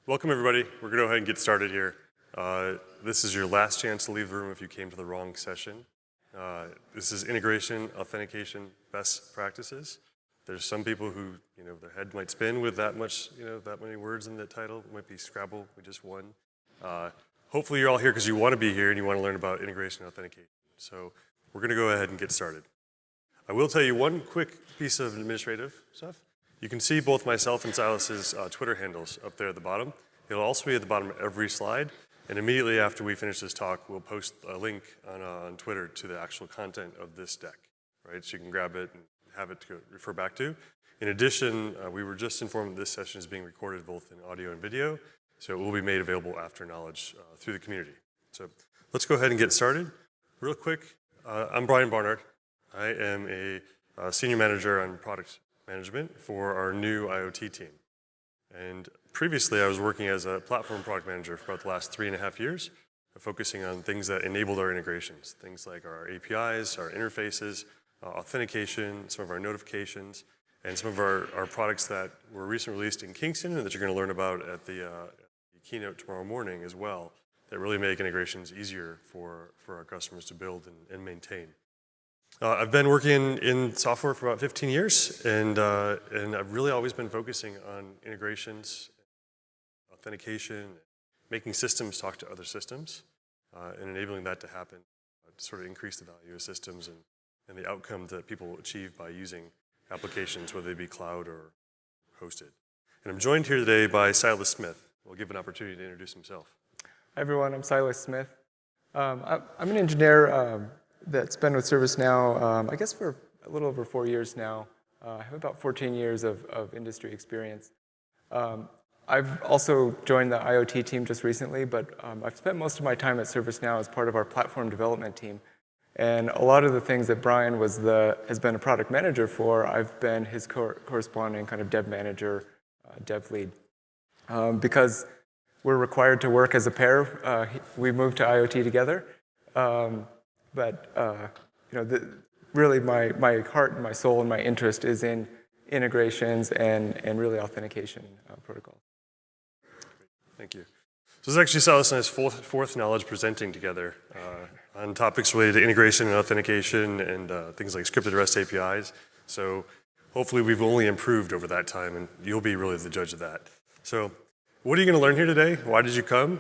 Welcome everybody. We're going to go ahead and get started here. This is your last chance to leave the room if you came to the wrong session. This is integration, authentication, best practices. There's some people who, their head might spin with that many words in the title. It might be Scrabble, we just won. Hopefully you're all here because you want to be here and you want to learn about integration and authentication. So we're going to go ahead and get started. I will tell you one quick piece of administrative stuff. You can see both myself and Silas's Twitter handles up there at the bottom. It'll also be at the bottom of every slide. And immediately after we finish this talk, we'll post a link on Twitter to the actual content of this deck, right? So you can grab it and have it to refer back to. In addition, we were just informed that this session is being recorded both in audio and video, so it will be made available after knowledge through the community. So let's go ahead and get started. Real quick, I'm Brian Barnard. I am a senior manager on product management for our new IoT team. And previously I was working as a platform product manager for about the last 3.5 years, focusing on things that enabled our integrations, things like our APIs, our interfaces, authentication, some of our notifications, and some of our products that were recently released in Kingston and that you're going to learn about at the keynote tomorrow morning as well, that really make integrations easier for our customers to build and maintain. I've been working in software for about 15 years, and I've really always been focusing on integrations, authentication, making systems talk to other systems, and enabling that to happen to sort of increase the value of systems and the outcome that people achieve by using applications, whether they be cloud or hosted. And I'm joined here today by Silas Smith. We'll give an opportunity to introduce himself. Hi everyone, I'm Silas Smith. I'm an engineer that's been with ServiceNow, I guess for a little over 4 years now. I have about 14 years of industry experience. I've also joined the IoT team just recently, but I've spent most of my time at ServiceNow as part of our platform development team. And a lot of the things that Brian has been a product manager for, I've been his corresponding kind of dev manager, dev lead. Because we're required to work as a pair, we moved to IoT together. Really my heart and my soul and my interest is in integrations and really authentication protocols. Thank you. So this is actually Silas and I's fourth knowledge presenting together on topics related to integration and authentication and things like scripted REST APIs. So hopefully we've only improved over that time, and you'll be really the judge of that. So what are you going to learn here today? Why did you come?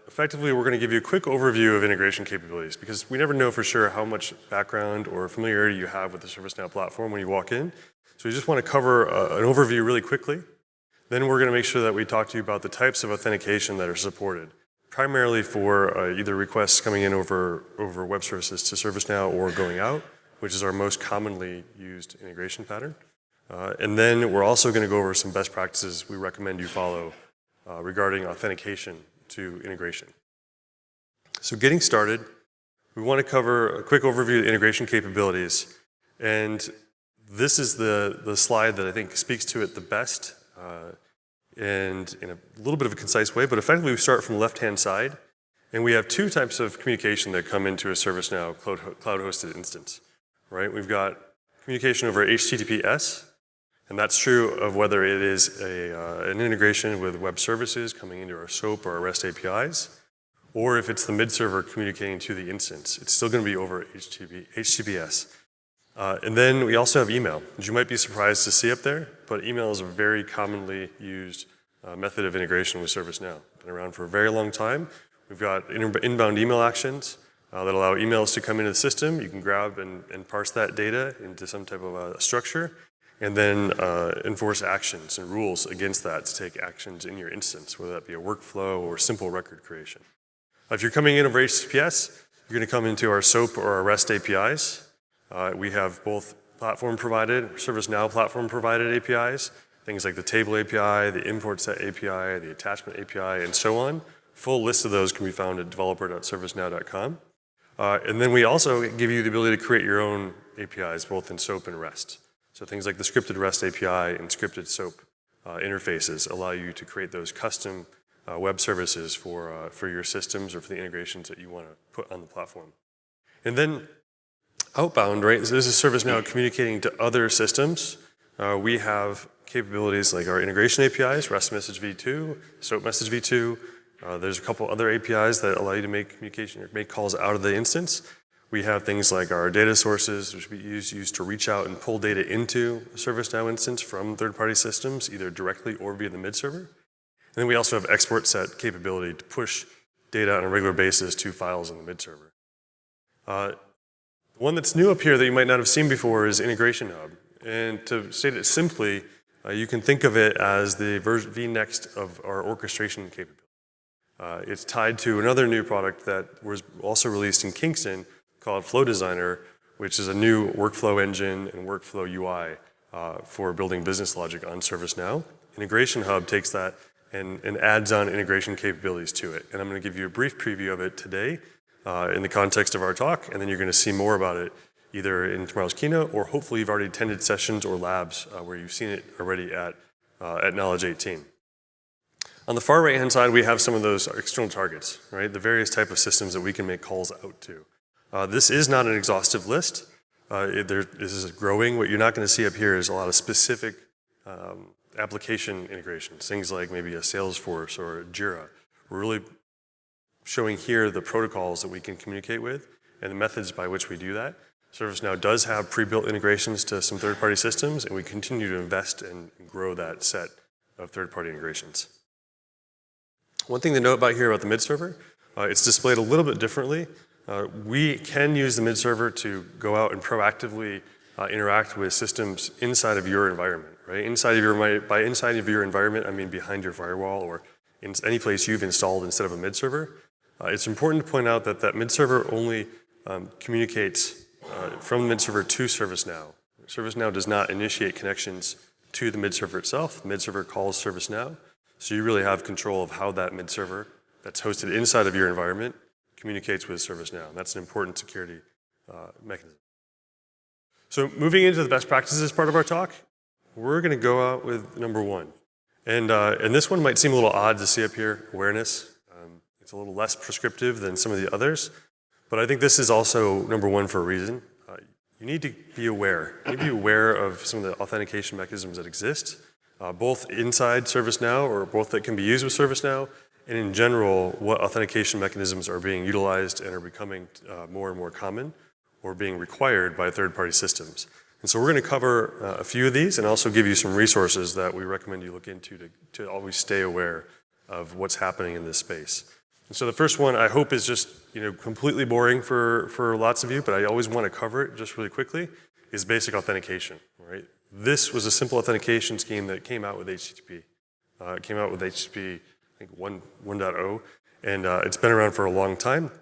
Effectively, we're going to give you a quick overview of integration capabilities because we never know for sure how much background or familiarity you have with the ServiceNow platform when you walk in. So we just want to cover an overview really quickly. Then we're going to make sure that we talk to you about the types of authentication that are supported, primarily for either requests coming in over web services to ServiceNow or going out, which is our most commonly used integration pattern. And then we're also going to go over some best practices we recommend you follow regarding authentication to integration. So getting started, we want to cover a quick overview of integration capabilities. And this is the slide that I think speaks to it the best and in a little bit of a concise way, but effectively we start from the left-hand side. And we have two types of communication that come into a ServiceNow cloud-hosted instance, right? We've got communication over HTTPS, and that's true of whether it is an integration with web services coming into our SOAP or our REST APIs, or if it's the mid-server communicating to the instance. It's still going to be over HTTPS. And then we also have email, which you might be surprised to see up there, but email is a very commonly used method of integration with ServiceNow. Been around for a very long time. We've got inbound email actions that allow emails to come into the system. You can grab and parse that data into some type of a structure, and then enforce actions and rules against that to take actions in your instance, whether that be a workflow or simple record creation. If you're coming in over HTTPS, you're going to come into our SOAP or our REST APIs. We have both platform-provided, ServiceNow platform-provided APIs, things like the table API, the import set API, the attachment API, and so on. Full list of those can be found at developer.servicenow.com. And then we also give you the ability to create your own APIs, both in SOAP and REST. So things like the scripted REST API and scripted SOAP interfaces allow you to create those custom web services for your systems or for the integrations that you want to put on the platform. And then outbound, right? So this is ServiceNow communicating to other systems. We have capabilities like our integration APIs, REST message v2, SOAP message v2. There's a couple other APIs that allow you to make communication or make calls out of the instance. We have things like our data sources, which we used to reach out and pull data into a ServiceNow instance from third-party systems, either directly or via the mid server. And then we also have export set capability to push data on a regular basis to files in the mid server. One that's new up here that you might not have seen before is Integration Hub. And to state it simply, you can think of it as the vNext of our orchestration capability. It's tied to another new product that was also released in Kingston called Flow Designer, which is a new workflow engine and workflow UI for building business logic on ServiceNow. Integration Hub takes that and adds on integration capabilities to it. And I'm going to give you a brief preview of it today in the context of our talk, and then you're going to see more about it either in tomorrow's keynote or hopefully you've already attended sessions or labs where you've seen it already at Knowledge 18. On the far right-hand side, we have some of those external targets, right? The various type of systems that we can make calls out to. This is not an exhaustive list. This is growing. What you're not going to see up here is a lot of specific application integrations, things like maybe a Salesforce or a Jira. We're really showing here the protocols that we can communicate with and the methods by which we do that. ServiceNow does have pre-built integrations to some third-party systems, and we continue to invest and grow that set of third-party integrations. One thing to note about here about the mid-server, it's displayed a little bit differently. We can use the mid-server to go out and proactively interact with systems inside of your environment, right? By inside of your environment, I mean behind your firewall or in any place you've installed instead of a mid-server. It's important to point out that that mid-server only communicates from the mid-server to ServiceNow. ServiceNow does not initiate connections to the mid-server itself. The mid-server calls ServiceNow. So you really have control of how that mid-server that's hosted inside of your environment communicates with ServiceNow. And that's an important security mechanism. So moving into the best practices part of our talk, we're going to go out with number one. And this one might seem a little odd to see up here, awareness. It's a little less prescriptive than some of the others. But I think this is also number one for a reason. You need to be aware. You need to be aware of some of the authentication mechanisms that exist, both inside ServiceNow or both that can be used with ServiceNow, and in general, what authentication mechanisms are being utilized and are becoming more and more common or being required by third-party systems. And so we're going to cover a few of these and also give you some resources that we recommend you look into to always stay aware of what's happening in this space. And so the first one I hope is just completely boring for lots of you, but I always want to cover it just really quickly, is basic authentication, right? This was a simple authentication scheme that came out with HTTP. It came out with HTTP, I think 1.0, and it's been around for a long time.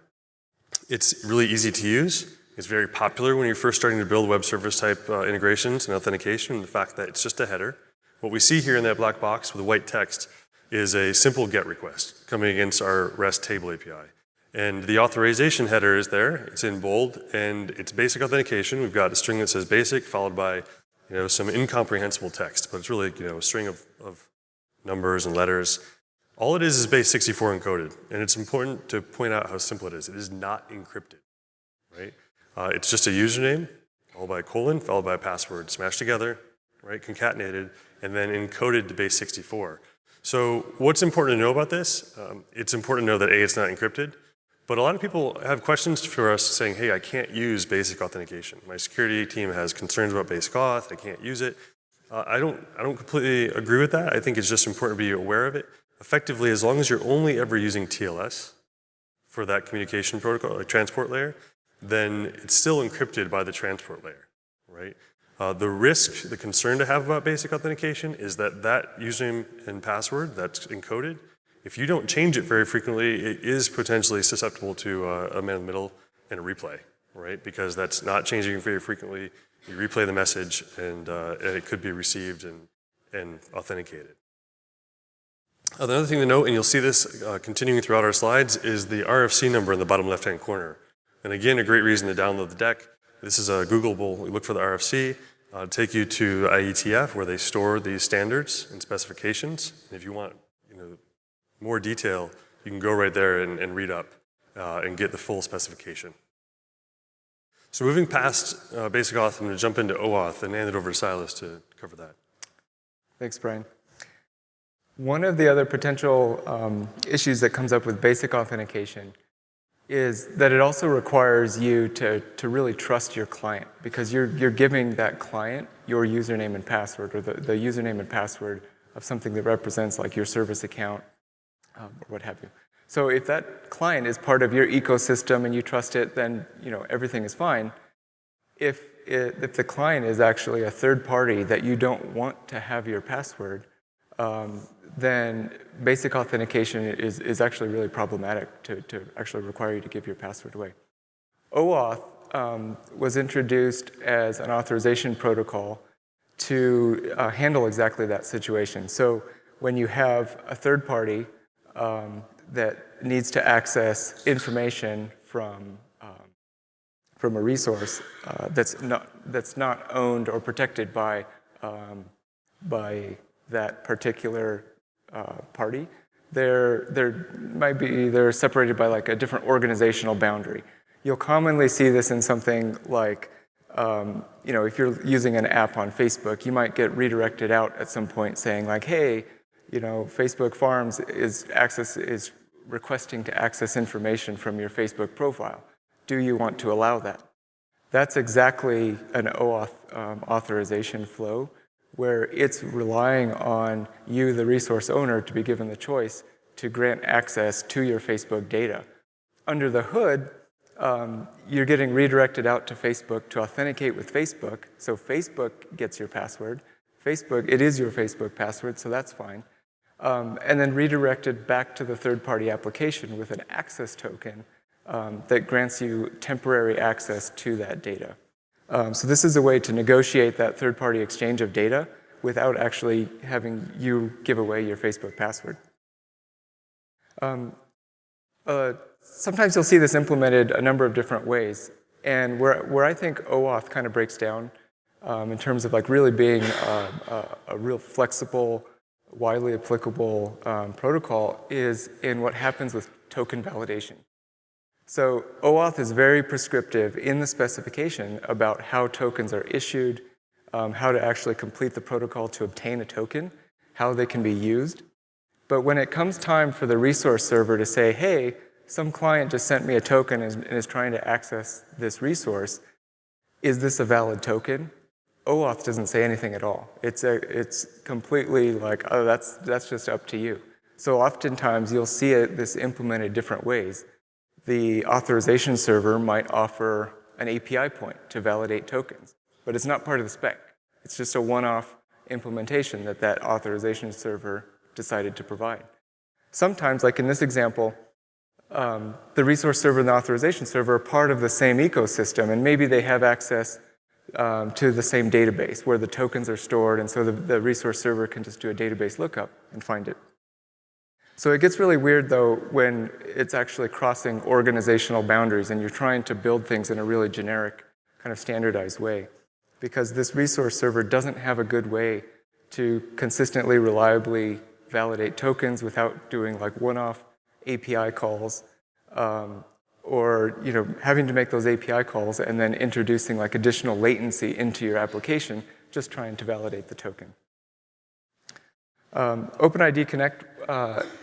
It's really easy to use. It's very popular when you're first starting to build web service type integrations and authentication, and the fact that it's just a header. What we see here in that black box with the white text is a simple GET request coming against our REST table API. And the authorization header is there. It's in bold, and it's basic authentication. We've got a string that says basic, followed by some incomprehensible text, but it's really a string of numbers and letters. All it is base64 encoded, and it's important to point out how simple it is. It is not encrypted, right? It's just a username, followed by a colon, followed by a password, smashed together, right, concatenated, and then encoded to base64. So what's important to know about this? It's important to know that A, it's not encrypted, but a lot of people have questions for us saying, hey, I can't use basic authentication. My security team has concerns about basic auth, I can't use it. I don't completely agree with that. I think it's just important to be aware of it. Effectively, as long as you're only ever using TLS for that communication protocol, or transport layer, then it's still encrypted by the transport layer, right? The risk, the concern to have about basic authentication is that username and password that's encoded, if you don't change it very frequently, it is potentially susceptible to a man in the middle and a replay, right? Because that's not changing very frequently. You replay the message and it could be received and authenticated. Another thing to note, and you'll see this continuing throughout our slides, is the RFC number in the bottom left-hand corner. And again, a great reason to download the deck. This is a Googleable. We look for the RFC, take you to IETF where they store these standards and specifications. And if you want more detail, you can go right there and read up and get the full specification. So moving past basic auth, I'm going to jump into OAuth and hand it over to Silas to cover that. Thanks, Brian. One of the other potential issues that comes up with basic authentication is that it also requires you to really trust your client, because you're giving that client your username and password, or the username and password of something that represents like your service account or what have you. So if that client is part of your ecosystem and you trust it, then everything is fine. If the client is actually a third party that you don't want to have your password, then basic authentication is actually really problematic to actually require you to give your password away. OAuth was introduced as an authorization protocol to handle exactly that situation. So when you have a third party that needs to access information from a resource that's not owned or protected by that particular party, they're separated by like a different organizational boundary. You'll commonly see this in something like, if you're using an app on Facebook, you might get redirected out at some point saying like, hey, Facebook Farms is requesting to access information from your Facebook profile. Do you want to allow that? That's exactly an OAuth authorization flow, where it's relying on you, the resource owner, to be given the choice to grant access to your Facebook data. Under the hood, you're getting redirected out to Facebook to authenticate with Facebook, so Facebook gets your password. It is your Facebook password, so that's fine. And then redirected back to the third-party application with an access token that grants you temporary access to that data. So this is a way to negotiate that third-party exchange of data without actually having you give away your Facebook password. Sometimes you'll see this implemented a number of different ways. And where I think OAuth kind of breaks down in terms of like really being a real flexible, widely applicable protocol is in what happens with token validation. So OAuth is very prescriptive in the specification about how tokens are issued, how to actually complete the protocol to obtain a token, how they can be used. But when it comes time for the resource server to say, hey, some client just sent me a token and is trying to access this resource, is this a valid token? OAuth doesn't say anything at all. It's completely like, oh, that's just up to you. So oftentimes you'll see this implemented different ways. The authorization server might offer an API point to validate tokens, but it's not part of the spec. It's just a one-off implementation that authorization server decided to provide. Sometimes, like in this example, the resource server and the authorization server are part of the same ecosystem, and maybe they have access to the same database where the tokens are stored, and so the resource server can just do a database lookup and find it. So it gets really weird, though, when it's actually crossing organizational boundaries and you're trying to build things in a really generic, kind of standardized way, because this resource server doesn't have a good way to consistently, reliably validate tokens without doing like one-off API calls, or having to make those API calls and then introducing like additional latency into your application, just trying to validate the token. OpenID Connect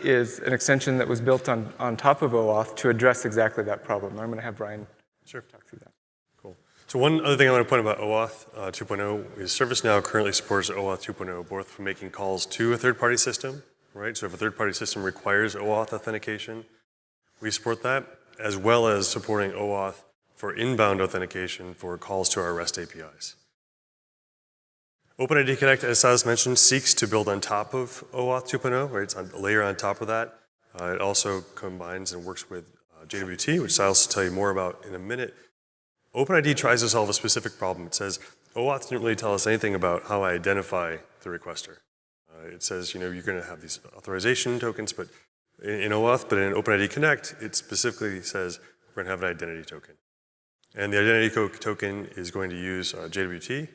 is an extension that was built on top of OAuth to address exactly that problem. I'm going to have Brian talk through that. Cool. So one other thing I want to point about OAuth 2.0 is ServiceNow currently supports OAuth 2.0 both for making calls to a third-party system, right? So if a third-party system requires OAuth authentication, we support that, as well as supporting OAuth for inbound authentication for calls to our REST APIs. OpenID Connect, as Silas mentioned, seeks to build on top of OAuth 2.0, right? It's a layer on top of that. It also combines and works with JWT, which Silas will tell you more about in a minute. OpenID tries to solve a specific problem. It says, OAuth didn't really tell us anything about how I identify the requester. It says, you're going to have these authorization tokens, but in OAuth, but in OpenID Connect, it specifically says we're going to have an identity token. And the identity token is going to use JWT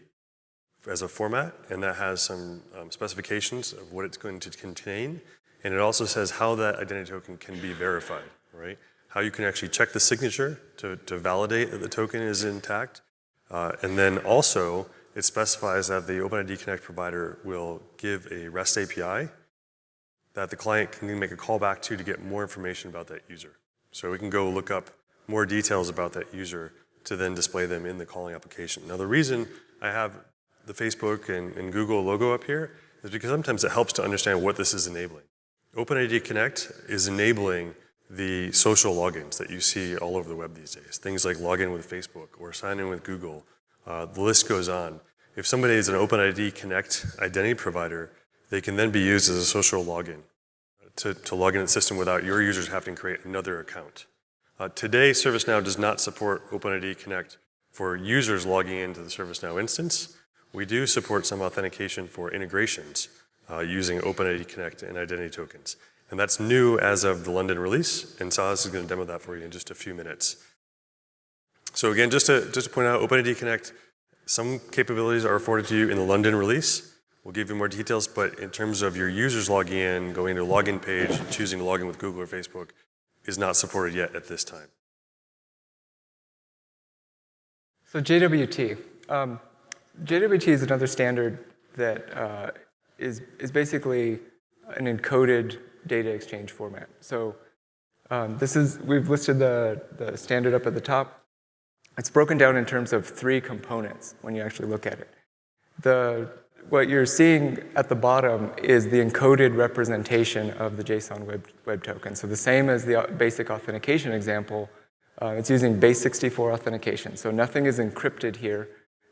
as a format, and that has some specifications of what it's going to contain. And it also says how that identity token can be verified, right? How you can actually check the signature to validate that the token is intact. And then also, it specifies that the OpenID Connect provider will give a REST API that the client can make a call back to get more information about that user. So we can go look up more details about that user to then display them in the calling application. Now the reason I have the Facebook and Google logo up here is because sometimes it helps to understand what this is enabling. OpenID Connect is enabling the social logins that you see all over the web these days. Things like login with Facebook or sign in with Google. The list goes on. If somebody is an OpenID Connect identity provider, they can then be used as a social login to log in the system without your users having to create another account. Today, ServiceNow does not support OpenID Connect for users logging into the ServiceNow instance. We do support some authentication for integrations using OpenID Connect and identity tokens. And that's new as of the London release, and Silas is going to demo that for you in just a few minutes. So again, just to point out, OpenID Connect, some capabilities are afforded to you in the London release. We'll give you more details, but in terms of your users logging in, going to a login page, choosing to log in with Google or Facebook, is not supported yet at this time. So JWT. JWT is another standard that is basically an encoded data exchange format. So we've listed the standard up at the top. It's broken down in terms of 3 components when you actually look at it. What you're seeing at the bottom is the encoded representation of the JSON web token. So the same as the basic authentication example, it's using base64 authentication. So nothing is encrypted here.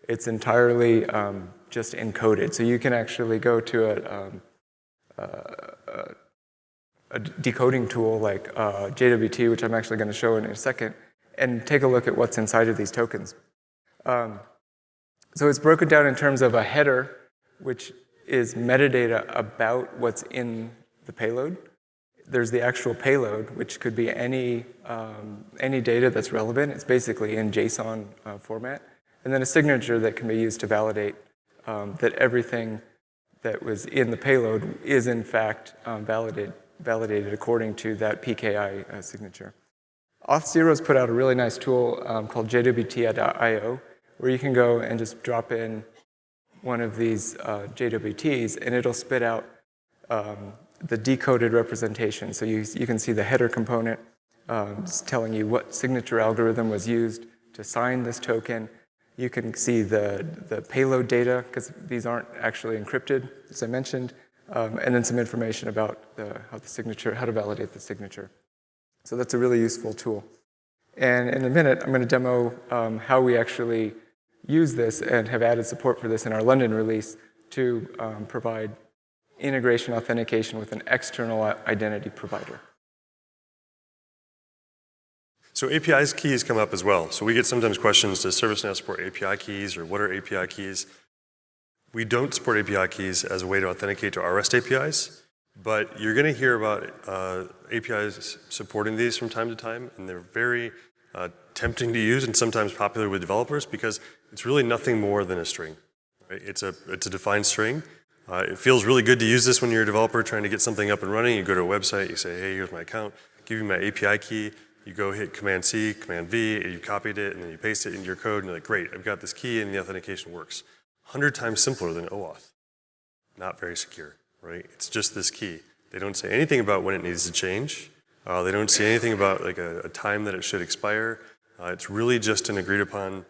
It's entirely just encoded. So you can actually go to a decoding tool like JWT, which I'm actually going to show in a second, and take a look at what's inside of these tokens. So it's broken down in terms of a header, which is metadata about what's in the payload. There's the actual payload, which could be any data that's relevant. It's basically in JSON format. And then a signature that can be used to validate that everything that was in the payload is in fact validated according to that PKI signature. Auth0's put out a really nice tool called JWT.io, where you can go and just drop in one of these JWTs, and it'll spit out the decoded representation. So you can see the header component telling you what signature algorithm was used to sign this token. You can see the payload data, because these aren't actually encrypted, as I mentioned, and then some information about how to validate the signature. So that's a really useful tool. And in a minute, I'm going to demo how we actually use this and have added support for this in our London release to provide integration authentication with an external identity provider. So APIs keys come up as well. So we get sometimes questions, does ServiceNow support API keys, or what are API keys? We don't support API keys as a way to authenticate to our REST APIs, but you're going to hear about APIs supporting these from time to time, and they're very tempting to use and sometimes popular with developers because it's really nothing more than a string. Right? It's a defined string. It feels really good to use this when you're a developer trying to get something up and running. You go to a website, you say, hey, here's my account, give you my API key. You go hit Command-C, Command-V, and you copied it, and then you paste it into your code, and you're like, great, I've got this key, and the authentication works. 100 times simpler than OAuth. Not very secure, right? It's just this key. They don't say anything about when it needs to change. They don't say anything about like a time that it should expire. It's really just an agreed-upon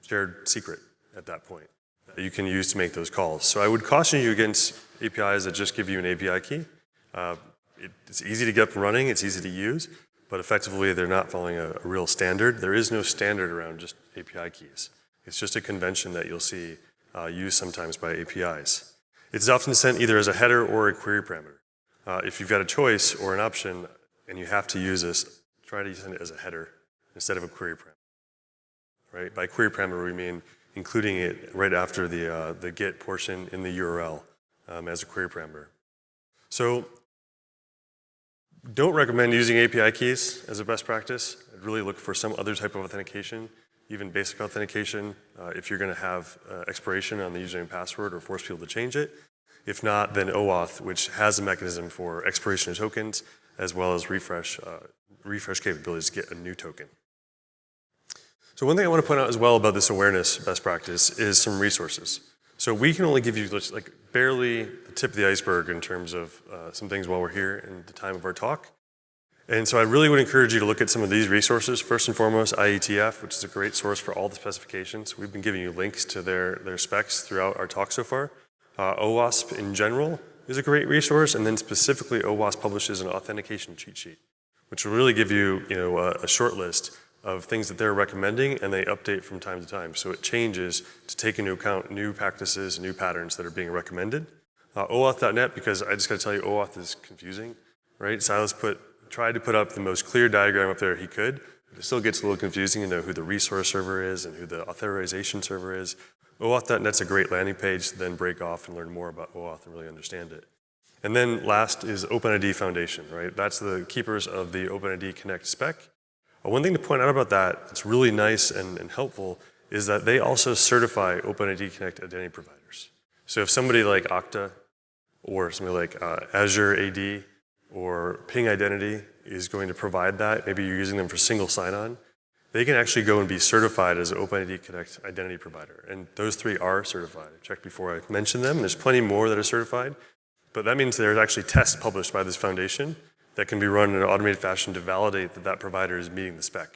shared secret at that point that you can use to make those calls. So I would caution you against APIs that just give you an API key. It's easy to get up and running. It's easy to use. But effectively, they're not following a real standard. There is no standard around just API keys. It's just a convention that you'll see used sometimes by APIs. It's often sent either as a header or a query parameter. If you've got a choice or an option and you have to use this, try to send it as a header instead of a query parameter. Right? By query parameter, we mean including it right after the get portion in the URL as a query parameter. So don't recommend using API keys as a best practice. I'd really look for some other type of authentication, even basic authentication, if you're going to have expiration on the username and password or force people to change it. If not, then OAuth, which has a mechanism for expiration of tokens, as well as refresh capabilities to get a new token. So one thing I want to point out as well about this awareness best practice is some resources. So we can only give you just like barely the tip of the iceberg in terms of some things while we're here in the time of our talk. And so I really would encourage you to look at some of these resources. First and foremost, IETF, which is a great source for all the specifications. We've been giving you links to their specs throughout our talk so far. OWASP in general is a great resource, and then specifically OWASP publishes an authentication cheat sheet, which will really give you, a short list of things that they're recommending, and they update from time to time. So it changes to take into account new practices, new patterns that are being recommended. OAuth.net, because I just got to tell you, OAuth is confusing, right? Silas tried to put up the most clear diagram up there he could, but it still gets a little confusing to know who the resource server is and who the authorization server is. OAuth.net's a great landing page to then break off and learn more about OAuth and really understand it. And then last is OpenID Foundation, right? That's the keepers of the OpenID Connect spec. One thing to point out about that that's really nice and helpful is that they also certify OpenID Connect identity providers. So if somebody like Okta or somebody like Azure AD or Ping Identity is going to provide that, maybe you're using them for single sign-on, they can actually go and be certified as an OpenID Connect identity provider. And those three are certified. I checked before I mentioned them. There's plenty more that are certified, but that means there's actually tests published by this foundation that can be run in an automated fashion to validate that that provider is meeting the spec,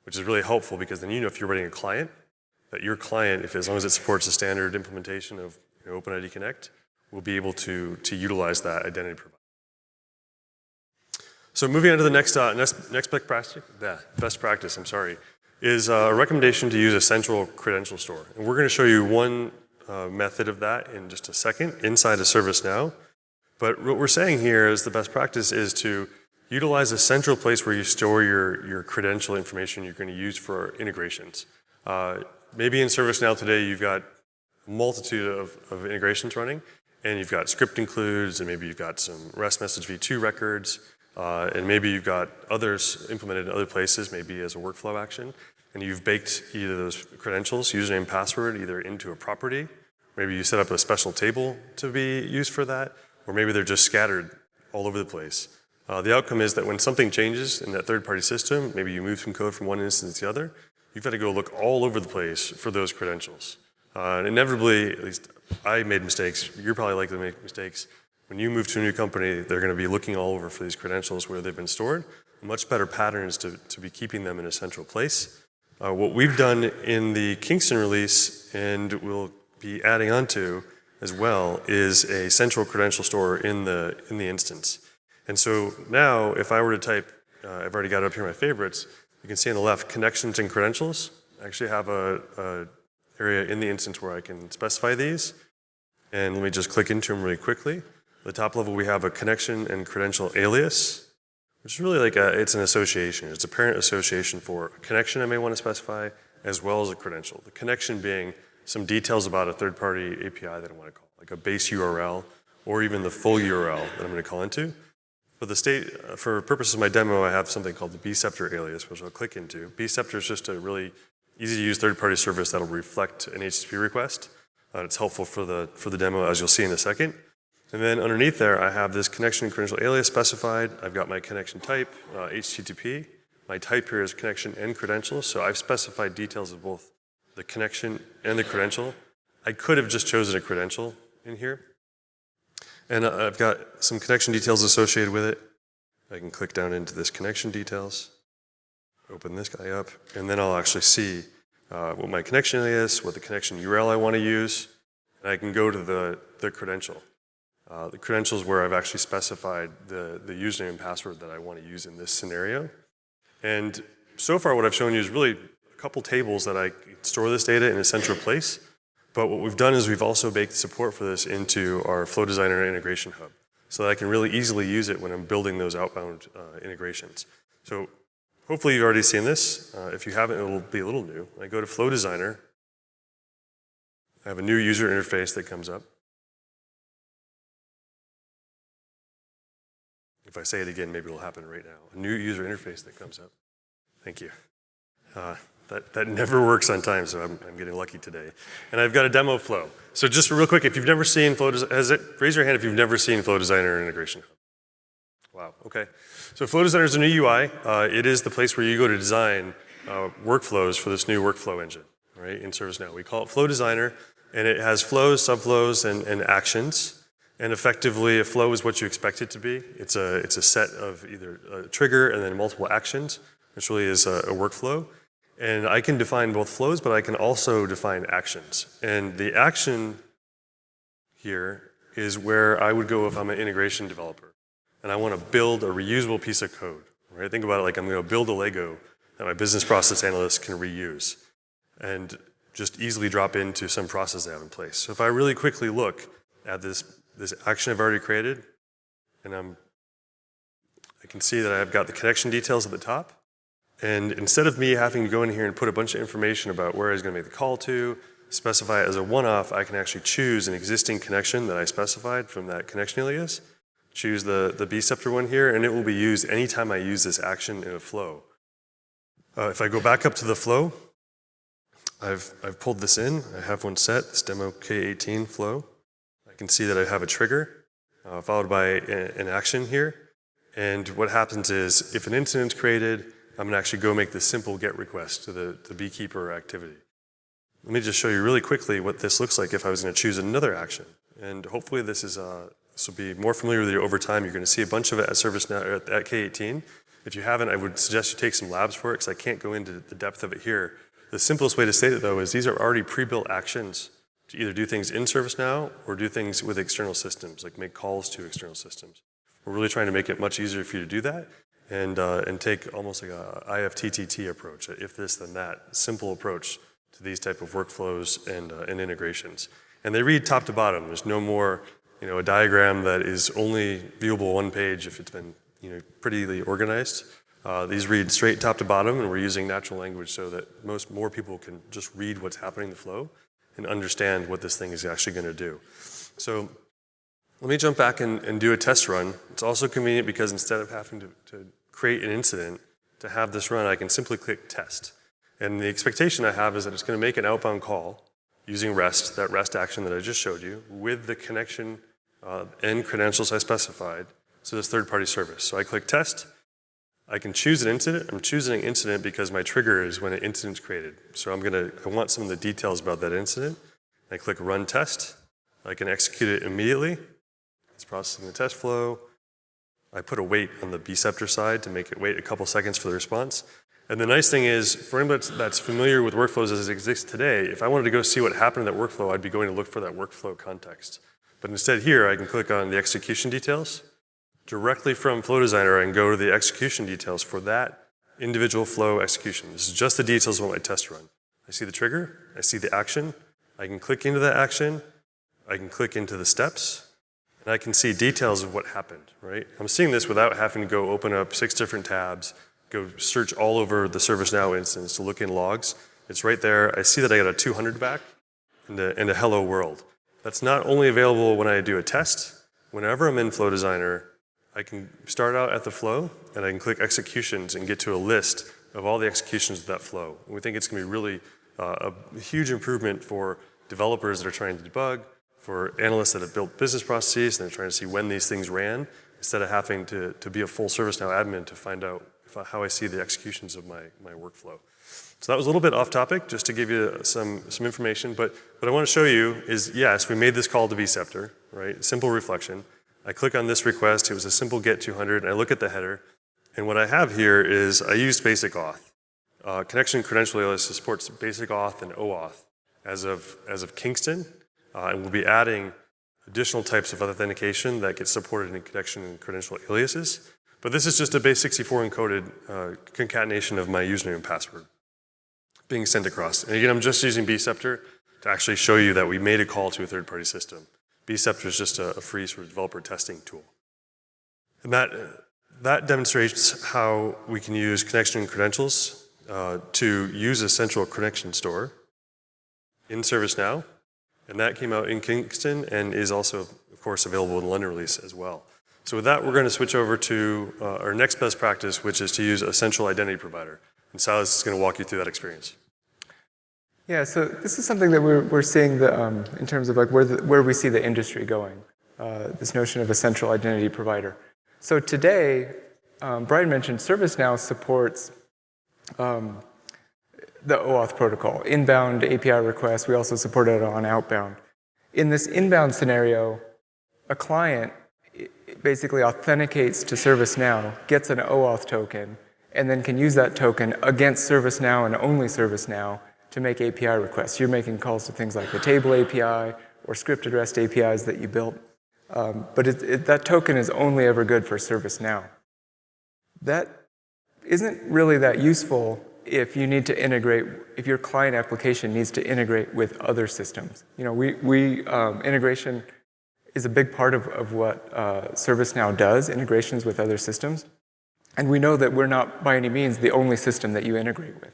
which is really helpful because then if you're running a client, that your client, as long as it supports the standard implementation of OpenID Connect, will be able to utilize that identity provider. So moving on to the next best practice, is a recommendation to use a central credential store. And we're going to show you one method of that in just a second inside of ServiceNow. But what we're saying here is the best practice is to utilize a central place where you store your credential information you're going to use for integrations. Maybe in ServiceNow today you've got a multitude of integrations running, and you've got script includes, and maybe you've got some REST message v2 records, and maybe you've got others implemented in other places, maybe as a workflow action, and you've baked either those credentials, username, password, either into a property. Maybe you set up a special table to be used for that, or maybe they're just scattered all over the place. The outcome is that when something changes in that third-party system, maybe you move some code from one instance to the other, you've got to go look all over the place for those credentials. And inevitably, at least I made mistakes, you're probably likely to make mistakes. When you move to a new company, they're going to be looking all over for these credentials where they've been stored. A much better pattern is to be keeping them in a central place. What we've done in the Kingston release, and we'll be adding on to as well, is a central credential store in the instance. And so now, if I were to type, I've already got it up here, my favorites, you can see on the left, connections and credentials. I actually have a area in the instance where I can specify these. And let me just click into them really quickly. At the top level, we have a connection and credential alias, which is really like it's an association. It's a parent association for a connection I may want to specify, as well as a credential. The connection being some details about a third-party API that I want to call, like a base URL, or even the full URL that I'm going to call into. For purposes of my demo, I have something called the bScepter alias, which I'll click into. bScepter is just a really easy-to-use third-party service that'll reflect an HTTP request. It's helpful for the demo, as you'll see in a second. And then underneath there, I have this connection and credential alias specified. I've got my connection type, HTTP. My type here is connection and credentials, so I've specified details of both the connection and the credential. I could have just chosen a credential in here. And I've got some connection details associated with it. I can click down into this connection details, open this guy up, and then I'll actually see what my connection is, what the connection URL I want to use, and I can go to the credential. The credential is where I've actually specified the username and password that I want to use in this scenario. And so far what I've shown you is really a couple tables that I store this data in a central place. But what we've done is we've also baked support for this into our Flow Designer integration hub so that I can really easily use it when I'm building those outbound integrations. So hopefully you've already seen this. If you haven't, it'll be a little new. I go to Flow Designer. I have a new user interface that comes up. If I say it again, maybe it'll happen right now. A new user interface that comes up. Thank you. That never works on time, so I'm getting lucky today. And I've got a demo flow. So just real quick, if you've never seen Flow Designer, raise your hand if you've never seen Flow Designer Integration Hub. Wow, okay. So Flow Designer is a new UI. It is the place where you go to design workflows for this new workflow engine, right, in ServiceNow. We call it Flow Designer, and it has flows, subflows, and actions. And effectively, a flow is what you expect it to be. It's a set of either a trigger and then multiple actions, which really is a workflow. And I can define both flows, but I can also define actions. And the action here is where I would go if I'm an integration developer and I want to build a reusable piece of code, right? Think about it like I'm going to build a Lego that my business process analyst can reuse and just easily drop into some process they have in place. So if I really quickly look at this action I've already created, and I can see that I've got the connection details at the top. And instead of me having to go in here and put a bunch of information about where I was going to make the call to, specify it as a one-off, I can actually choose an existing connection that I specified from that connection alias, choose the bScepter one here, and it will be used anytime I use this action in a flow. If I go back up to the flow, I've pulled this in. I have one set, this demo K18 flow. I can see that I have a trigger followed by an action here. And what happens is if an incident's created, I'm gonna actually go make this simple GET request to the beekeeper activity. Let me just show you really quickly what this looks like if I was gonna choose another action. And hopefully this will be more familiar with you over time. You're gonna see a bunch of it at ServiceNow at K18. If you haven't, I would suggest you take some labs for it because I can't go into the depth of it here. The simplest way to state it though is these are already pre-built actions to either do things in ServiceNow or do things with external systems, like make calls to external systems. We're really trying to make it much easier for you to do that and take almost like a IFTTT approach, a if this then that, simple approach to these type of workflows and integrations. And they read top to bottom. There's no more, a diagram that is only viewable one page if it's been, prettily organized. These read straight top to bottom, and we're using natural language so that more people can just read what's happening in the flow and understand what this thing is actually going to do. So let me jump back and do a test run. It's also convenient because instead of having to create an incident to have this run, I can simply click test. And the expectation I have is that it's going to make an outbound call using REST, that REST action that I just showed you, with the connection and credentials I specified to this third-party service. So I click test. I can choose an incident. I'm choosing an incident because my trigger is when an incident's created. So I want some of the details about that incident. I click run test. I can execute it immediately. It's processing the test flow. I put a wait on the bScepter side to make it wait a couple seconds for the response. And the nice thing is, for anybody that's familiar with workflows as it exists today, if I wanted to go see what happened in that workflow, I'd be going to look for that workflow context. But instead here, I can click on the execution details. Directly from Flow Designer, I can go to the execution details for that individual flow execution. This is just the details of my test run. I see the trigger, I see the action, I can click into that action, I can click into the steps, and I can see details of what happened, right? I'm seeing this without having to go open up 6 different tabs, go search all over the ServiceNow instance to look in logs. It's right there. I see that I got a 200 back and a hello world. That's not only available when I do a test. Whenever I'm in Flow Designer, I can start out at the flow and I can click executions and get to a list of all the executions of that flow. And we think it's going to be really a huge improvement for developers that are trying to debug, for analysts that have built business processes and they're trying to see when these things ran, instead of having to be a full ServiceNow admin to find out how I see the executions of my workflow. So that was a little bit off topic, just to give you some information, but what I want to show you is, yes, we made this call to bScepter, right? Simple reflection. I click on this request, it was a simple get 200, and I look at the header, and what I have here is I used basic auth. Connection Credential Alias supports basic auth and OAuth as of Kingston, and we'll be adding additional types of authentication that get supported in connection and credential aliases. But this is just a base64 encoded concatenation of my username and password being sent across. And again, I'm just using bScepter to actually show you that we made a call to a third-party system. bScepter is just a free sort of developer testing tool. And that demonstrates how we can use connection and credentials to use a central connection store in ServiceNow. And that came out in Kingston and is also, of course, available in the London release as well. So with that, we're going to switch over to our next best practice, which is to use a central identity provider. And Silas is going to walk you through that experience. Yeah, so this is something that we're seeing in terms of like where we see the industry going, this notion of a central identity provider. So today, Brian mentioned ServiceNow supports the OAuth protocol. Inbound API requests, we also support it on outbound. In this inbound scenario, a client basically authenticates to ServiceNow, gets an OAuth token, and then can use that token against ServiceNow and only ServiceNow to make API requests. You're making calls to things like the table API or scripted REST APIs that you built. But that token is only ever good for ServiceNow. That isn't really that useful if you need to integrate, if your client application needs to integrate with other systems. You know, integration is a big part of what ServiceNow does, integrations with other systems. And we know that we're not by any means the only system that you integrate with.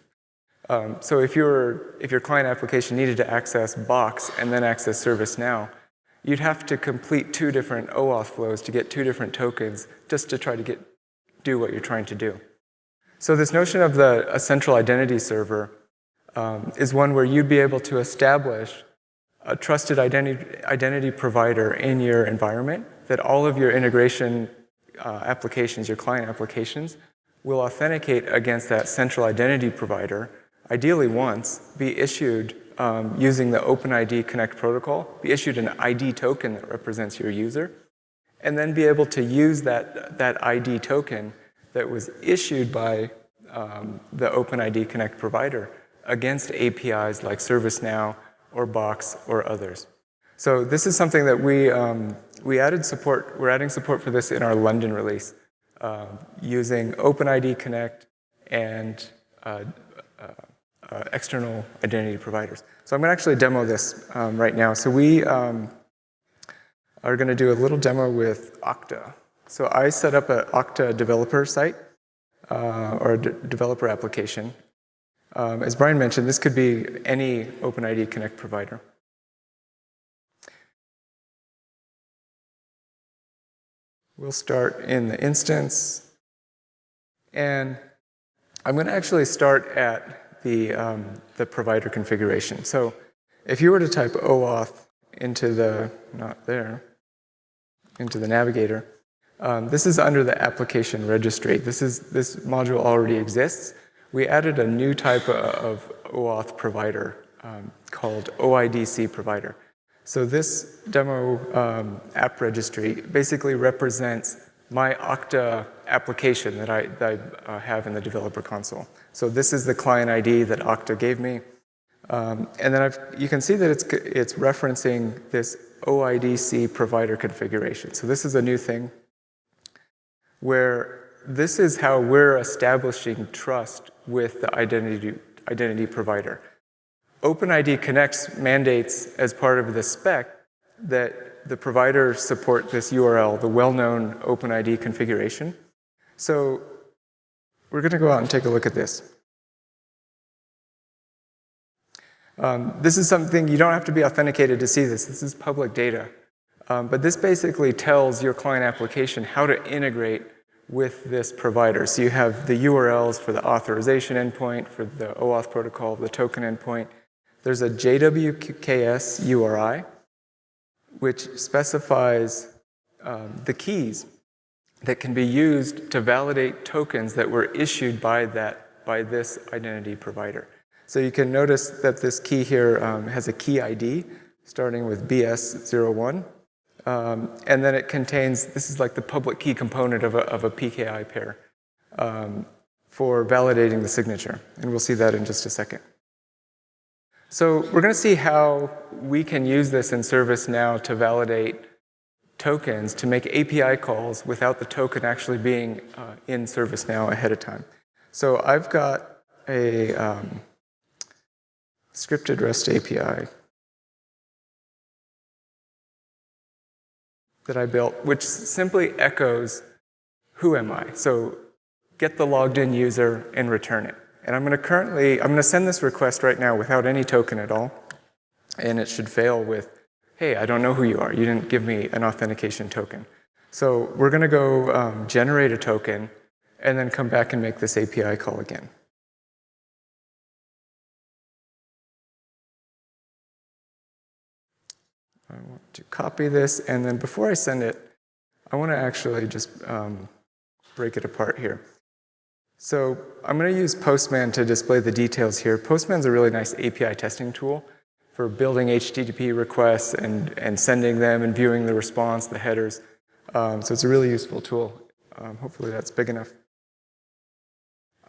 So if your client application needed to access Box and then access ServiceNow, you'd have to complete 2 different OAuth flows to get 2 different tokens just to try to do what you're trying to do. So this notion of a central identity server is one where you'd be able to establish a trusted identity provider in your environment that all of your integration applications, your client applications, will authenticate against that central identity provider, ideally once, be issued using the OpenID Connect protocol, be issued an ID token that represents your user, and then be able to use that ID token that was issued by the OpenID Connect provider against APIs like ServiceNow or Box or others. So this is something that we added support. We're adding support for this in our London release using OpenID Connect and external identity providers. So I'm going to actually demo this right now. So we are going to do a little demo with Okta. So I set up an Okta developer site or a developer application. As Brian mentioned, this could be any OpenID Connect provider. We'll start in the instance. And I'm going to actually start at the provider configuration. So if you were to type OAuth into the, not there, into the navigator, this is under the application registry. This module already exists. We added a new type of OAuth provider called OIDC provider. So this demo app registry basically represents my Okta application that I have in the developer console. So this is the client ID that Okta gave me. And then you can see that it's referencing this OIDC provider configuration. So this is a new thing where this is how we're establishing trust with the identity provider. OpenID Connect mandates as part of the spec that the provider support this URL, the well-known OpenID configuration. So we're going to go out and take a look at this. This is something, you don't have to be authenticated to see this. This is public data. But this basically tells your client application how to integrate with this provider. So you have the URLs for the authorization endpoint, for the OAuth protocol, the token endpoint. There's a JWKS URI, which specifies the keys that can be used to validate tokens that were issued by this identity provider. So you can notice that this key here has a key ID starting with BS01. And then it contains, this is like the public key component of a PKI pair for validating the signature. And we'll see that in just a second. So we're going to see how we can use this in ServiceNow to validate tokens to make API calls without the token actually being in ServiceNow ahead of time. So I've got a scripted REST API that I built, which simply echoes, who am I? So get the logged in user and return it. And I'm going to send this request right now without any token at all. And it should fail with, hey, I don't know who you are. You didn't give me an authentication token. So we're going to go generate a token and then come back and make this API call again. I want to copy this, and then before I send it, I want to actually just break it apart here. So I'm going to use Postman to display the details here. Postman's a really nice API testing tool for building HTTP requests and sending them and viewing the response, the headers. So it's a really useful tool. Hopefully that's big enough.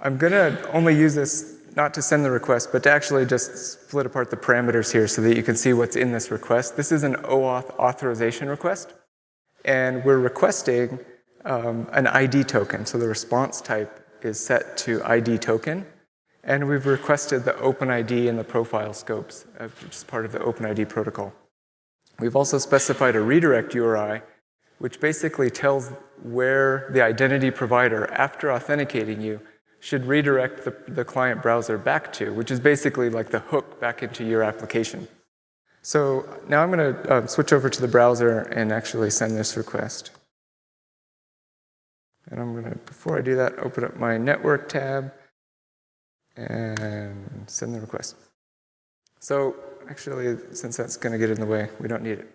I'm going to only use this not to send the request, but to actually just split apart the parameters here so that you can see what's in this request. This is an OAuth authorization request, and we're requesting an ID token. So the response type is set to ID token, and we've requested the OpenID and the profile scopes, which is part of the OpenID protocol. We've also specified a redirect URI, which basically tells where the identity provider, after authenticating you, should redirect the client browser back to, which is basically like the hook back into your application. So now I'm going to switch over to the browser and actually send this request. And I'm going to, before I do that, open up my network tab and send the request. So actually, since that's going to get in the way, we don't need it.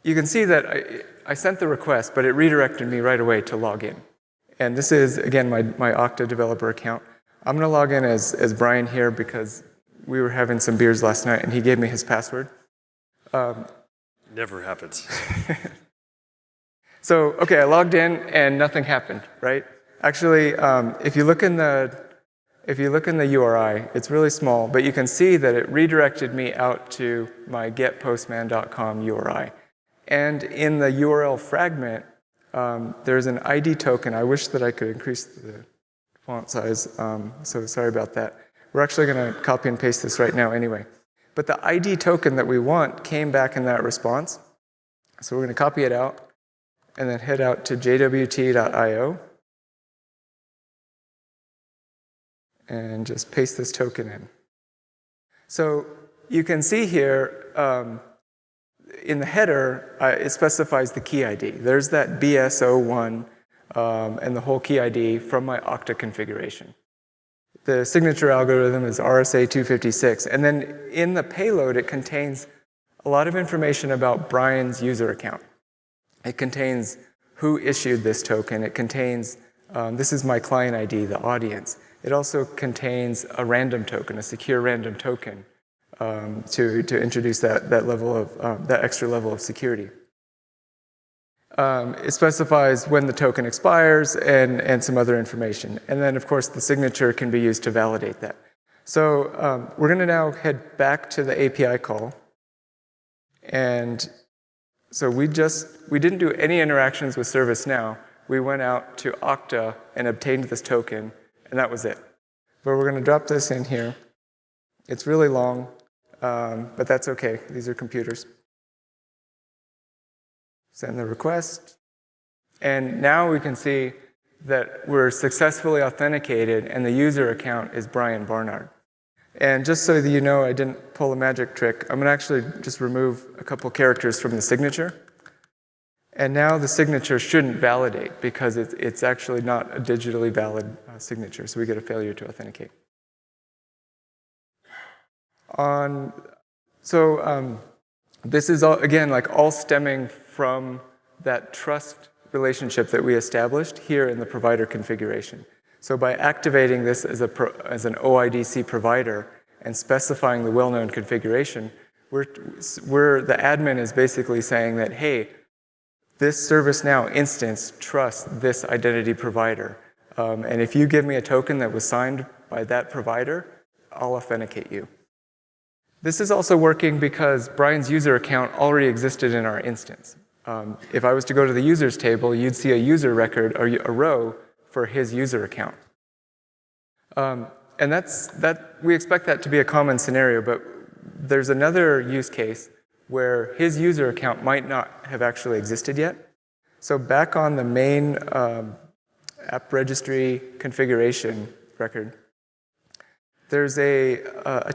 You can see that I sent the request, but it redirected me right away to log in. And this is, again, my Okta developer account. I'm going to log in as Brian here because we were having some beers last night and he gave me his password. Never happens. So, okay, I logged in and nothing happened, right? Actually, if you look in the URI, it's really small, but you can see that it redirected me out to my getpostman.com URI. And in the URL fragment, there's an ID token. I wish that I could increase the font size, so sorry about that. We're actually going to copy and paste this right now anyway. But the ID token that we want came back in that response. So we're going to copy it out and then head out to jwt.io and just paste this token in. So you can see here, in the header, it specifies the key ID. There's that BS01 and the whole key ID from my Okta configuration. The signature algorithm is RSA256. And then in the payload, it contains a lot of information about Brian's user account. It contains who issued this token. It contains, this is my client ID, the audience. It also contains a random token, a secure random token, to introduce that level of that extra level of security. It specifies when the token expires and some other information. And then, of course, the signature can be used to validate that. So we're going to now head back to the API call. And so we didn't do any interactions with ServiceNow. We went out to Okta and obtained this token, and that was it. But we're going to drop this in here. It's really long, but that's okay. These are computers. Send the request. And now we can see that we're successfully authenticated, and the user account is Brian Barnard. And just so that you know I didn't pull a magic trick, I'm going to actually just remove a couple characters from the signature. And now the signature shouldn't validate because it's actually not a digitally valid signature, so we get a failure to authenticate. This is all, again, like all stemming from that trust relationship that we established here in the provider configuration. So by activating this as an OIDC provider and specifying the well-known configuration, the admin is basically saying that, hey, this ServiceNow instance trusts this identity provider. And if you give me a token that was signed by that provider, I'll authenticate you. This is also working because Brian's user account already existed in our instance. If I was to go to the users table, you'd see a user record or a row for his user account. And we expect that to be a common scenario, but there's another use case where his user account might not have actually existed yet. So back on the main app registry configuration record, there's a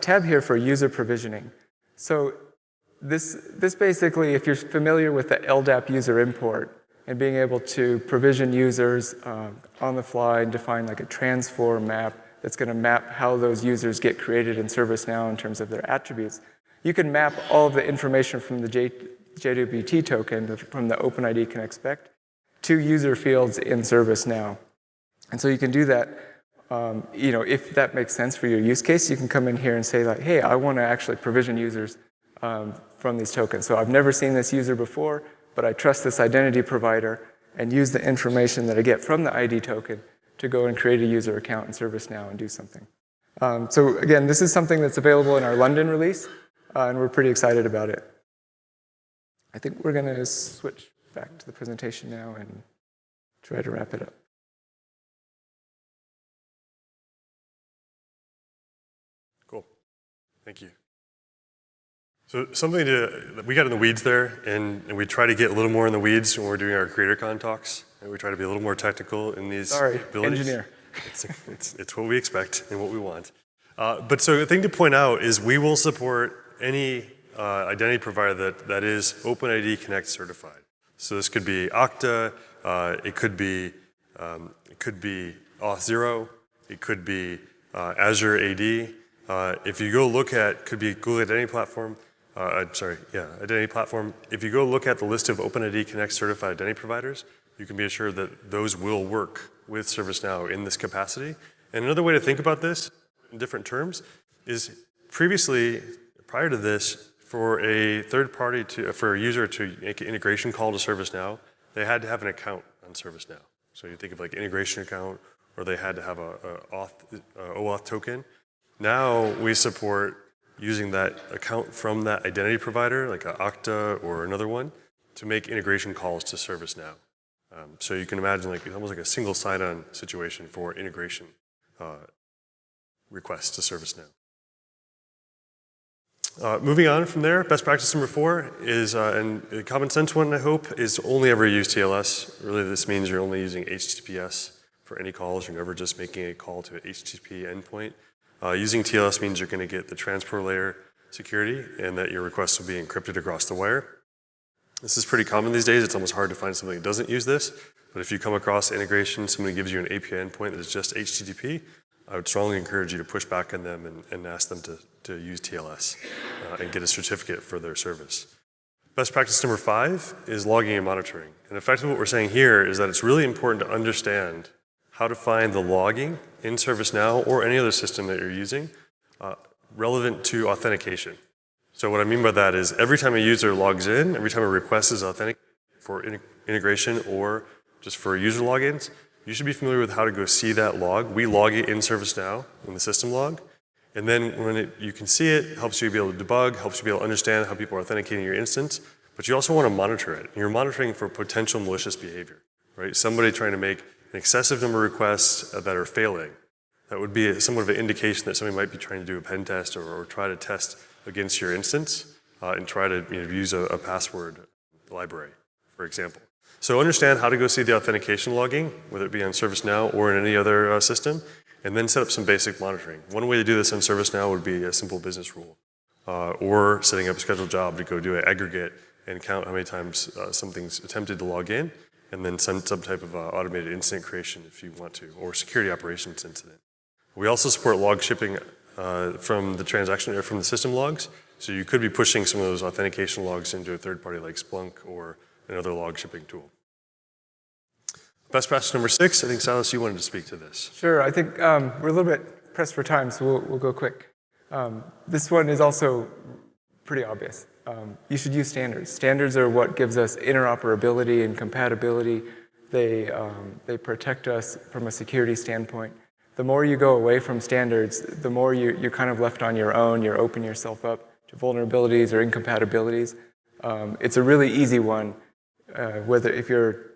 tab here for user provisioning. So this basically, if you're familiar with the LDAP user import and being able to provision users on the fly and define like a transform map that's going to map how those users get created in ServiceNow in terms of their attributes, you can map all of the information from the JWT token, from the OpenID can expect, to user fields in ServiceNow. And so you can do that, if that makes sense for your use case, you can come in here and say like, hey, I want to actually provision users from these tokens. So I've never seen this user before, but I trust this identity provider and use the information that I get from the ID token to go and create a user account in ServiceNow and do something. So again, this is something that's available in our London release, and we're pretty excited about it. I think we're going to switch back to the presentation now and try to wrap it up. Cool. Thank you. So we got in the weeds there, and we try to get a little more in the weeds when we're doing our CreatorCon talks, and we try to be a little more technical in these abilities. Engineer. It's what we expect and what we want. But so the thing to point out is we will support any identity provider that is OpenID Connect certified. So this could be Okta, it could be Auth0, it could be Azure AD. If you go look at, could be Google Identity Platform, Identity Platform. If you go look at the list of OpenID Connect certified identity providers, you can be assured that those will work with ServiceNow in this capacity. And another way to think about this in different terms is previously, prior to this, for a third party for a user to make an integration call to ServiceNow, they had to have an account on ServiceNow. So you think of like integration account, or they had to have a OAuth token. Now we support using that account from that identity provider, like an Okta or another one, to make integration calls to ServiceNow. So you can imagine like almost like a single sign-on situation for integration requests to ServiceNow. Moving on from there, best practice number 4 is, and a common sense one I hope, is only ever use TLS. Really this means you're only using HTTPS for any calls. You're never just making a call to an HTTP endpoint. Using TLS means you're going to get the transport layer security and that your requests will be encrypted across the wire. This is pretty common these days. It's almost hard to find something that doesn't use this. But if you come across integration, somebody gives you an API endpoint that is just HTTP, I would strongly encourage you to push back on them and ask them to use TLS and get a certificate for their service. Best practice number 5 is logging and monitoring. And effectively what we're saying here is that it's really important to understand how to find the logging in ServiceNow or any other system that you're using relevant to authentication. So what I mean by that is every time a user logs in, every time a request is authenticated for integration or just for user logins, you should be familiar with how to go see that log. We log it in ServiceNow in the system log. And then when you can see it, helps you be able to debug, helps you be able to understand how people are authenticating your instance. But you also want to monitor it. You're monitoring for potential malicious behavior, right? Somebody trying to make an excessive number of requests that are failing. That would be somewhat of an indication that somebody might be trying to do a pen test or try to test against your instance and try to use a password library, for example. So understand how to go see the authentication logging, whether it be on ServiceNow or in any other system, and then set up some basic monitoring. One way to do this on ServiceNow would be a simple business rule, or setting up a scheduled job to go do an aggregate and count how many times something's attempted to log in, and then some type of automated incident creation if you want to, or security operations incident. We also support log shipping from the transaction or from the system logs, so you could be pushing some of those authentication logs into a third party like Splunk or another log shipping tool. Best practice number 6, I think Silas, you wanted to speak to this. Sure, I think we're a little bit pressed for time, so we'll go quick. This one is also pretty obvious. You should use standards. Standards are what gives us interoperability and compatibility. They protect us from a security standpoint. The more you go away from standards, the more you're kind of left on your own. You're opening yourself up to vulnerabilities or incompatibilities. It's a really easy one, whether if you're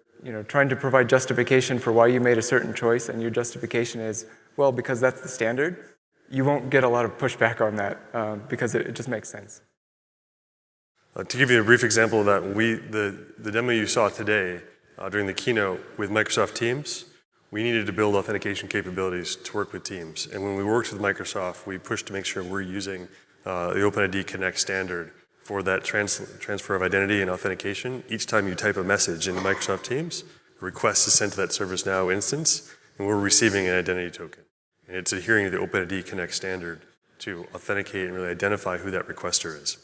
trying to provide justification for why you made a certain choice and your justification is, well, because that's the standard, you won't get a lot of pushback on that because it just makes sense. To give you a brief example of that, the demo you saw today during the keynote with Microsoft Teams, we needed to build authentication capabilities to work with Teams. And when we worked with Microsoft, we pushed to make sure we're using the OpenID Connect standard for that transfer of identity and authentication. Each time you type a message in Microsoft Teams, a request is sent to that ServiceNow instance, and we're receiving an identity token. And it's adhering to the OpenID Connect standard to authenticate and really identify who that requester is.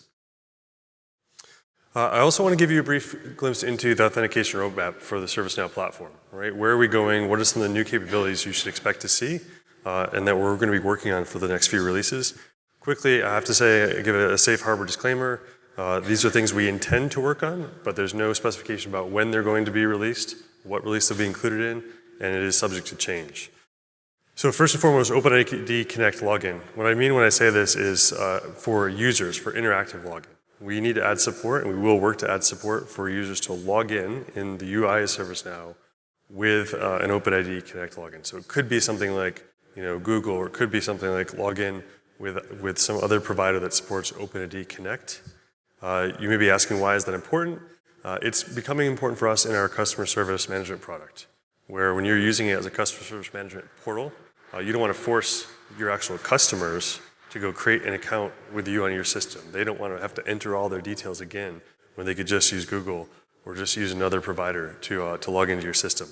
I also want to give you a brief glimpse into the authentication roadmap for the ServiceNow platform, right? Where are we going? What are some of the new capabilities you should expect to see and that we're going to be working on for the next few releases? Quickly, I have to say, give it a safe harbor disclaimer. These are things we intend to work on, but there's no specification about when they're going to be released, what release they'll be included in, and it is subject to change. So first and foremost, OpenID Connect login. What I mean when I say this is for users, for interactive login. We need to add support, and we will work to add support for users to log in the UI of ServiceNow with an OpenID Connect login. So it could be something like Google, or it could be something like login with some other provider that supports OpenID Connect. You may be asking, why is that important? It's becoming important for us in our customer service management product, where when you're using it as a customer service management portal, you don't want to force your actual customers to go create an account with you on your system. They don't want to have to enter all their details again when they could just use Google or just use another provider to log into your system.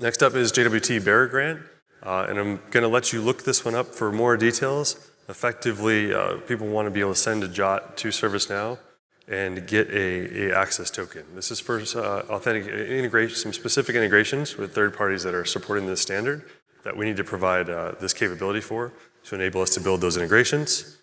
Next up is JWT Bearer Grant, and I'm going to let you look this one up for more details. Effectively, people want to be able to send a JOT to ServiceNow and get a access token. This is for some specific integrations with third parties that are supporting this standard that we need to provide this capability for to enable us to build those integrations.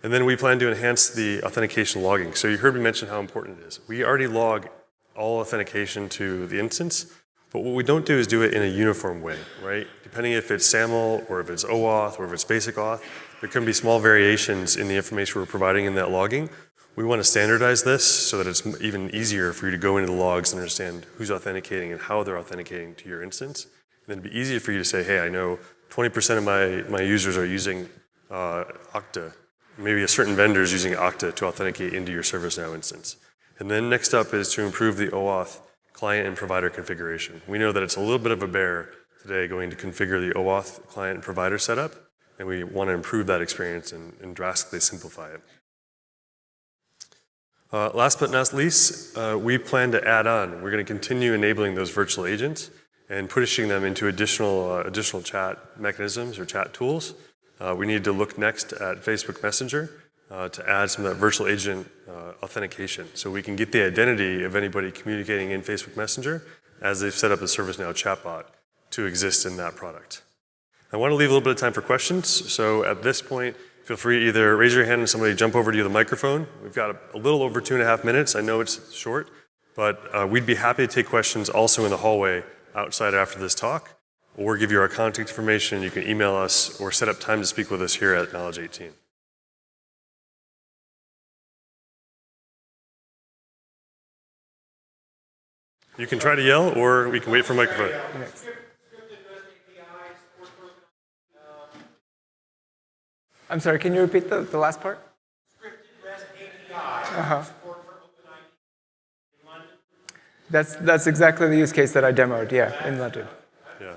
And then we plan to enhance the authentication logging. So you heard me mention how important it is. We already log all authentication to the instance, but what we don't do is do it in a uniform way, right? Depending if it's SAML or if it's OAuth or if it's basic auth, there can be small variations in the information we're providing in that logging. We want to standardize this so that it's even easier for you to go into the logs and understand who's authenticating and how they're authenticating to your instance. And then it'd be easy for you to say, hey, I know 20% of my users are using Okta. Maybe a certain vendor is using Okta to authenticate into your ServiceNow instance. And then next up is to improve the OAuth client and provider configuration. We know that it's a little bit of a bear today going to configure the OAuth client and provider setup, and we want to improve that experience and drastically simplify it. Last but not least, we plan to add on. We're going to continue enabling those virtual agents and pushing them into additional chat mechanisms or chat tools. We need to look next at Facebook Messenger to add some of that virtual agent authentication, so we can get the identity of anybody communicating in Facebook Messenger as they've set up a ServiceNow chatbot to exist in that product. I want to leave a little bit of time for questions, so at this point, feel free to either raise your hand and somebody jump over to you the microphone. We've got a little over 2.5 minutes. I know it's short, but we'd be happy to take questions also in the hallway outside after this talk, or give you our contact information. You can email us or set up time to speak with us here at Knowledge 18. You can try to yell, or we can wait for a microphone. I'm sorry, can you repeat the last part? Scripted REST API support for OpenID in London. That's exactly the use case that I demoed, yeah, in London. Yeah.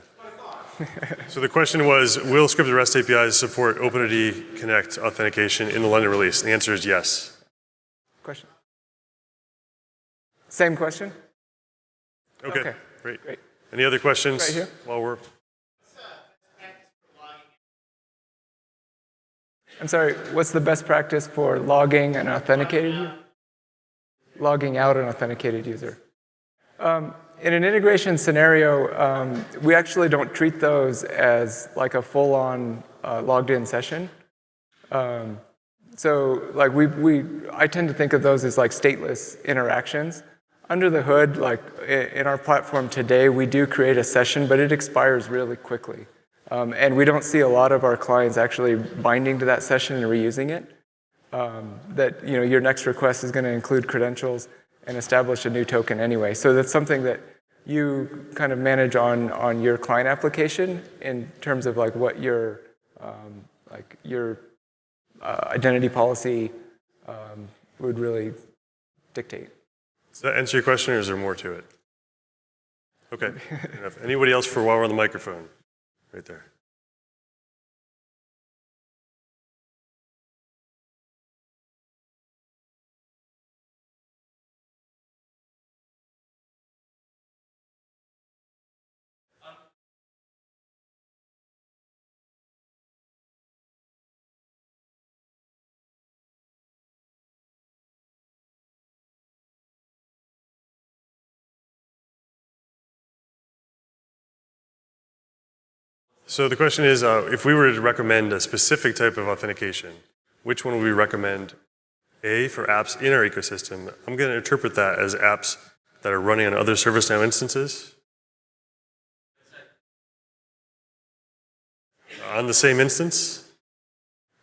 So the question was, will scripted REST APIs support OpenID Connect authentication in the London release? The answer is yes. Question? Same question? Okay. Great. Great. Any other questions Right here. while we're... I'm sorry, what's the best practice for logging an authenticated user? Logging out an authenticated user. In an integration scenario, we actually don't treat those as like a full-on logged in session. So like I tend to think of those as like stateless interactions. Under the hood, like in our platform today, we do create a session, but it expires really quickly. And we don't see a lot of our clients actually binding to that session and reusing it. That your next request is going to include credentials and establish a new token anyway. So that's something that you kind of manage on your client application in terms of like what your identity policy would really dictate. Does that answer your question, or is there more to it? Okay. Enough. Anybody else for while we're on the microphone? Right there. So the question is, if we were to recommend a specific type of authentication, which one would we recommend? A, for apps in our ecosystem. I'm going to interpret that as apps that are running on other ServiceNow instances. On the same instance?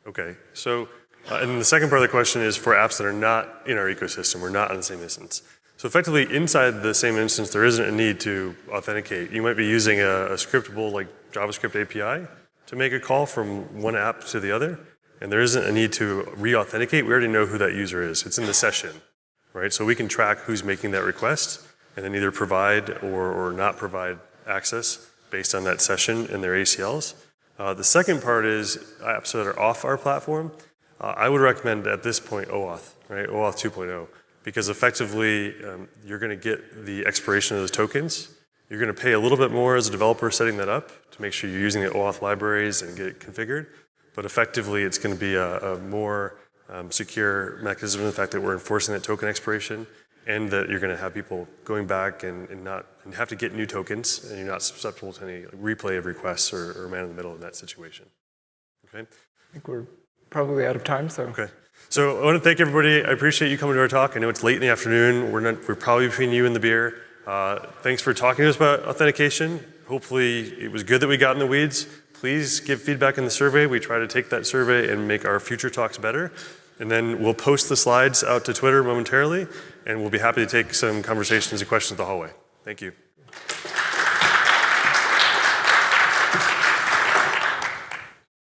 Okay, so, and the second part of the question is for apps that are not in our ecosystem, or not on the same instance. So effectively, inside the same instance, there isn't a need to authenticate. You might be using a scriptable, like JavaScript API to make a call from one app to the other, and there isn't a need to re-authenticate. We already know who that user is. It's in the session, right? So we can track who's making that request, and then either provide or not provide access based on that session and their ACLs. The second part is apps that are off our platform. I would recommend at this point OAuth, right? OAuth 2.0, because effectively you're going to get the expiration of those tokens. You're going to pay a little bit more as a developer setting that up to make sure you're using the OAuth libraries and get it configured. But effectively, it's going to be a more secure mechanism in the fact that we're enforcing that token expiration, and that you're going to have people going back and have to get new tokens, and you're not susceptible to any replay of requests or man in the middle in that situation. Okay? I think we're probably out of time, so. Okay. So I want to thank everybody. I appreciate you coming to our talk. I know it's late in the afternoon. We're probably between you and the beer. Thanks for talking to us about authentication. Hopefully it was good that we got in the weeds. Please give feedback in the survey. We try to take that survey and make our future talks better. And then we'll post the slides out to Twitter momentarily, and we'll be happy to take some conversations and questions in the hallway. Thank you.